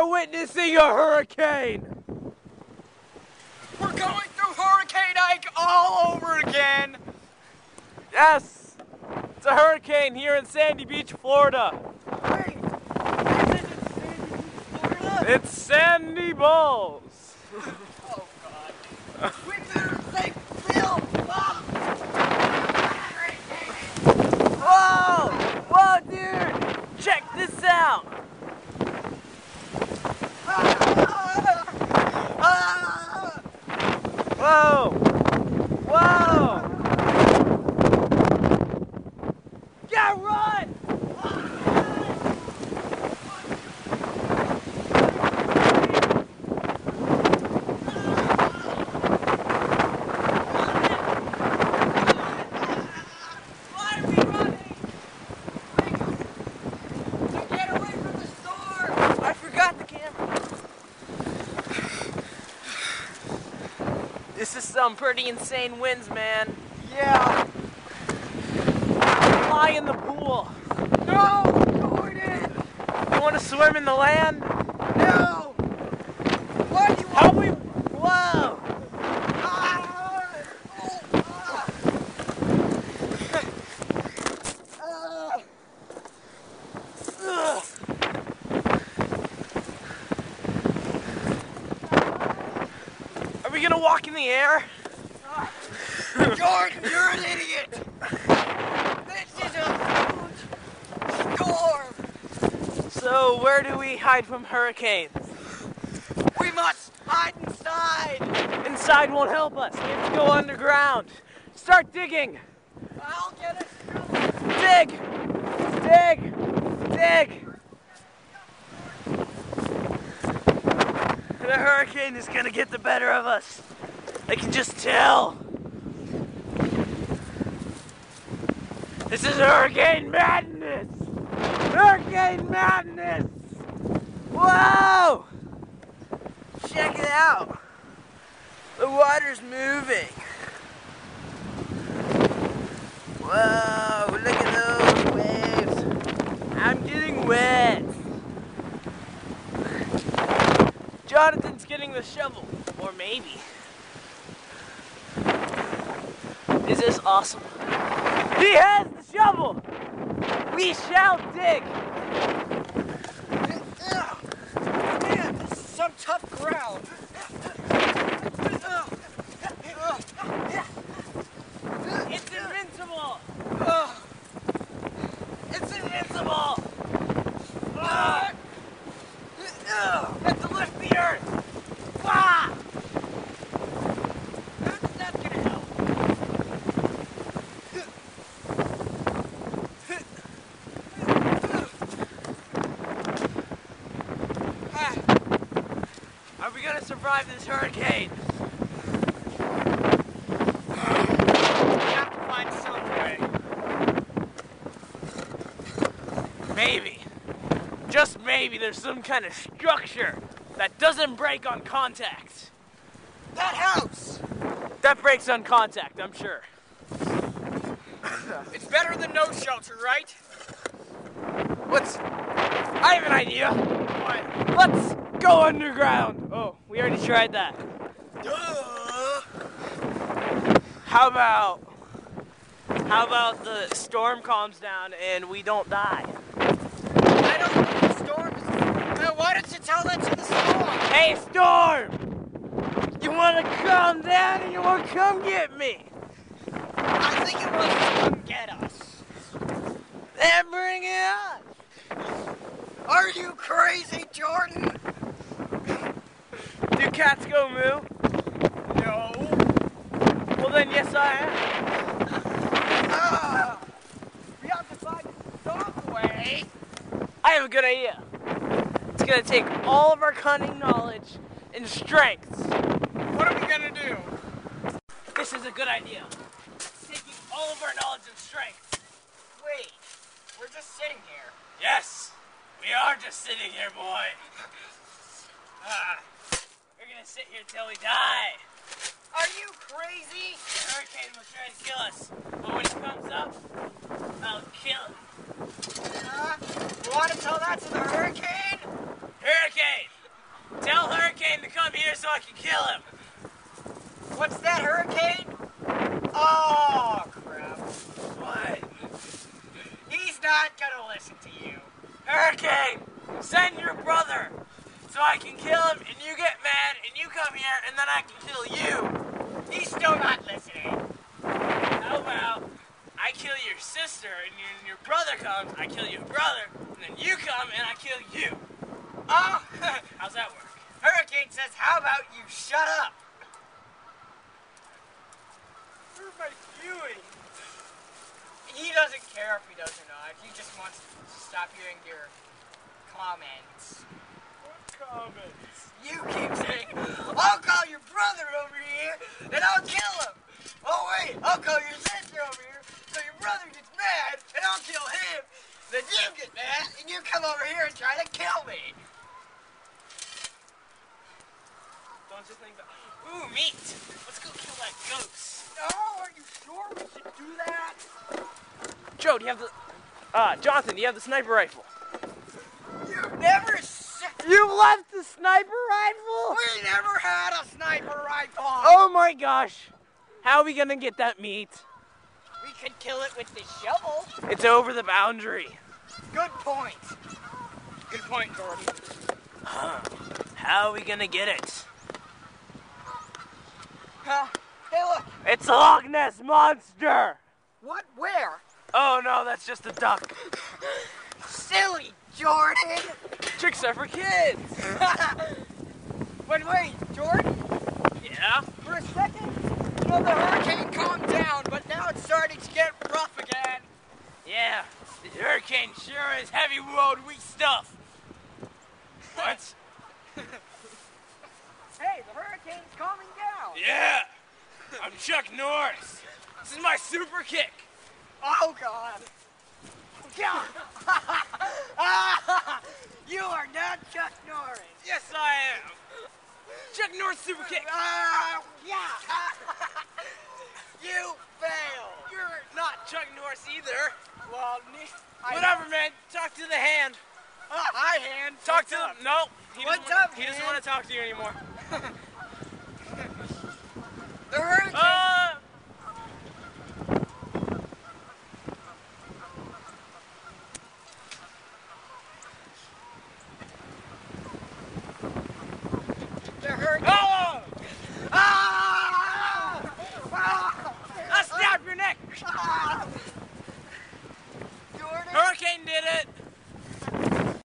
are witnessing a hurricane! We're going through Hurricane Ike all over again! Yes! It's a hurricane here in Sandy Beach, Florida. Wait! This isn't Sandy Beach, Florida? It's Sandy Balls! Oh, God. We better say Bill! Mom! Whoa! Whoa, dude! Check this out! Whoa! Whoa! Yeah, run! Why are we running? To get away from the storm! I forgot the camera. This is some pretty insane winds, man. Yeah. Fly in the pool. No! Jordan! You want to swim in the land? No! Why do you How want... we... Whoa! Are we gonna walk in the air? Jordan, you're an idiot! This is a huge storm! So where do we hide from hurricanes? We must hide inside! Inside won't help us. We have to go underground. Start digging. I'll get us through. Dig! Dig! Dig! The hurricane is gonna get the better of us. I can just tell. This is hurricane madness! Hurricane madness! Whoa! Check it out. The water's moving. Whoa, look at those waves. I'm getting wet. Jonathan's getting the shovel. Or maybe. Is this awesome? He has the shovel! We shall dig! Man, this is some tough ground. It's invincible! It's an Invincible! Have to lift the earth! Wah! That's gonna help. Are we gonna survive this hurricane? We have to find some way. Maybe. Just maybe there's some kind of structure that doesn't break on contact. That house! That breaks on contact, I'm sure. It's better than no shelter, right? I have an idea. What? Let's go underground. Oh, we already tried that. Duh! How about the storm calms down and we don't die? I don't think the storm is... why don't you tell that to the storm? Hey, storm! You wanna calm down and you wanna come get me? I think it wants to come get us. Then bring it on. Are you crazy, Jordan? Do cats go moo? No. Well then, yes I am. We have to find some way. I have a good idea. It's gonna take all of our cunning knowledge and strength. What are we gonna do? This is a good idea. It's taking all of our knowledge and strength. Wait, we're just sitting here. Yes, we are just sitting here, boy. We're gonna sit here till we die. Are you crazy? The hurricane will try to kill us, but when it comes up, I'll kill it. You want to tell that to the hurricane? Hurricane, so I can kill him. What's that, Hurricane? Oh, crap. What? He's not gonna listen to you. Hurricane, send your brother so I can kill him and you get mad and you come here and then I can kill you. He's still not listening. How about I kill your sister and your brother comes, I kill your brother, and then you come and I kill you. Oh, How's that work? Hurricane says, how about you shut up? What am I doing? He doesn't care if he does or not. He just wants to stop hearing your comments. What comments? You keep saying, I'll call your brother over here and I'll kill him. Oh wait, I'll call your sister over here so your brother gets mad and I'll kill him. Then you get mad and you come over here and try to kill me. Don't you think that... Ooh, meat! Let's go kill that ghost. Oh, are you sure we should do that? Joe, do you have the... Jonathan, do you have the sniper rifle? You've never said... You left the sniper rifle? We never had a sniper rifle. Oh my gosh. How are we gonna get that meat? We could kill it with the shovel. It's over the boundary. Good point. Good point, Jordan. How are we gonna get it? Hey, look. It's a Loch Ness Monster! What? Where? Oh no, that's just a duck. Silly Jordan. Tricks are for kids. But wait, Jordan, Yeah? for a second, you know, the hurricane calmed down, but now it's starting to get rough again. Yeah. The hurricane sure is heavy road weak stuff. What? Hey, the hurricane's calming down. Yeah. I'm Chuck Norris. This is my super kick. Oh, God. God. You are not Chuck Norris. Yes, I am. Chuck Norris super kick. Yeah. You failed. You're not Chuck Norris either. Well, Whatever, man. Talk to the hand. Hi, hand. Talk What's to up? him. No. What's up, He doesn't man? want to talk to you anymore. The hurricane. The hurricane. Oh! Ah! I snapped your neck. Jordan. Hurricane did it.